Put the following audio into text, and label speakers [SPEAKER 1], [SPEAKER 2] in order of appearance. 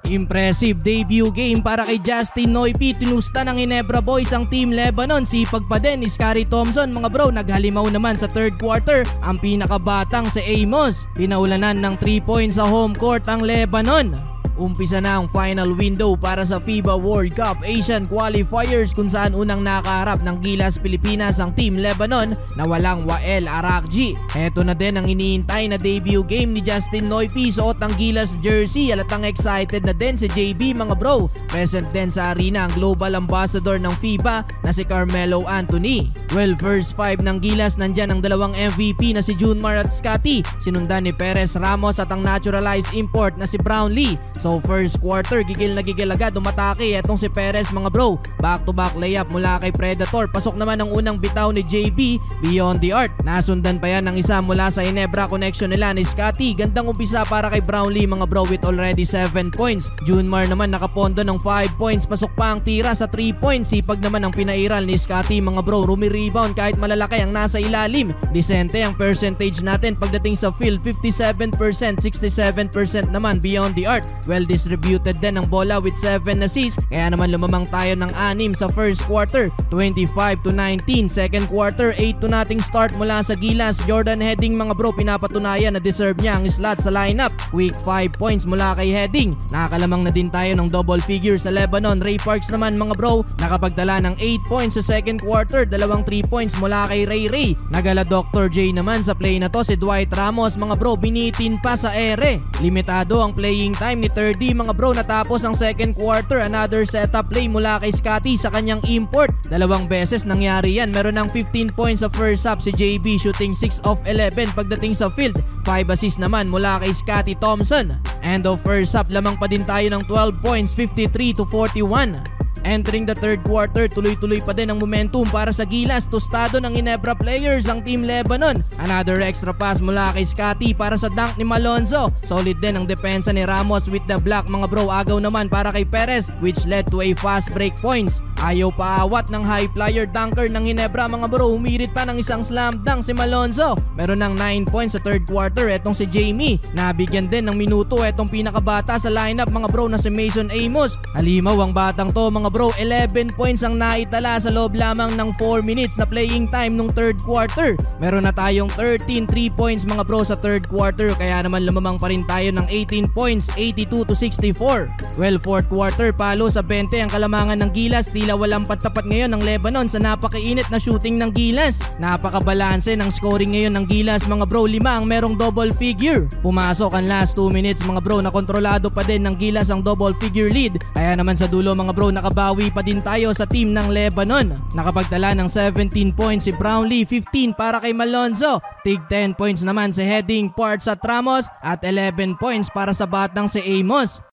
[SPEAKER 1] Impressive debut game para kay Justin Noypi. Tinusta ng Ginebra Boys ang Team Lebanon. Sipag pa din ni Scary Thompson mga bro. Naghalimaw naman sa third quarter ang pinakabatang si Amos. Pinaulanan ng 3 points sa home court ang Lebanon. Umpisa na ang final window para sa FIBA World Cup Asian Qualifiers kung saan unang nakaharap ng Gilas Pilipinas ang Team Lebanon na walang Wael Arakji. Heto na din ang iniintay na debut game ni Justin Noypi. Suot ang Gilas jersey. Halatang excited na din si JB mga bro. Present din sa arena ang global ambassador ng FIBA na si Carmelo Anthony. Well, first 5 ng Gilas nandyan ang dalawang MVP na si Junmar at Scotty. Sinundan ni Perez Ramos at ang naturalized import na si Brownlee. So first quarter, gigil na gigil agad umatake etong si Perez mga bro. Back to back layup mula kay Predator. Pasok naman ang unang bitaw ni JB beyond the arc. Nasundan pa yan ng isa mula sa Ginebra connection nila ni Scotty. Gandang umpisa para kay Brownlee mga bro with already 7 points. Junmar naman nakapondo ng 5 points. Pasok pa ang tira sa 3 points. Sipag naman ang pinairal ni Scotty mga bro. Rumi-rebound kahit malalaki ang nasa ilalim. Disente ang percentage natin pagdating sa field. 57%, 67% naman beyond the arc. Well distributed din ang bola with 7 assists. Kaya naman lumamang tayo ng 6 sa first quarter, 25-19. Second quarter, 8 to nothing start mula sa Gilas. Jordan Heading mga bro, pinapatunayan na deserve niya ang slot sa lineup. Quick 5 points mula kay Heading. Nakakalamang na din tayo ng double figure sa Lebanon. Ray Parks naman mga bro, nakapagdala ng 8 points sa second quarter. Dalawang 3 points mula kay Ray. Nagala Dr. J naman sa play na to si Dwight Ramos mga bro, binitin pa sa ere. Limitado ang playing time ni 3D mga bro. Natapos ang second quarter, another setup play mula kay Scotty sa kanyang import. Dalawang beses nangyari yan. Meron ng 15 points sa first half si JB, shooting 6 of 11 pagdating sa field. 5 assists naman mula kay Scotty Thompson. End of first half, lamang pa din tayo ng 12 points, 53-41. Entering the third quarter, tuloy-tuloy pa din ang momentum para sa Gilas. Tostado ng Ginebra players ang Team Lebanon. Another extra pass mula kay Scotty para sa dunk ni Malonzo. Solid din ang depensa ni Ramos with the block mga bro. Agaw naman para kay Perez which led to a fast break points. Ayaw paawat ng high flyer dunker ng Ginebra mga bro. Humirit pa ng isang slam dunk si Malonzo. Meron ng 9 points sa third quarter etong si Jamie. Nabigyan din ng minuto etong pinakabata sa lineup mga bro na si Mason Amos. Halimaw ang batang to mga bro. 11 points ang naitala sa loob lamang ng 4 minutes na playing time nung third quarter. Meron na tayong 13 3 points mga bro sa third quarter. Kaya naman lumamang pa rin tayo ng 18 points, 82-64. Well, fourth quarter, palo sa 20 ang kalamangan ng Gilas. Tila walang pantapat ngayon ng Lebanon sa napakainit na shooting ng Gilas. Napakabalanse ng scoring ngayon ng Gilas mga bro. 5 ang merong double figure. Pumasok ang last 2 minutes mga bro. Nakontrolado pa din ng Gilas ang double figure lead. Kaya naman sa dulo mga bro, nakabawi pa din tayo sa team ng Lebanon. Nakapagdala ng 17 points si Brownlee, 15 para kay Malonzo. Tig 10 points naman si Heading, Parts at Ramos at 11 points para sa batang si Amos.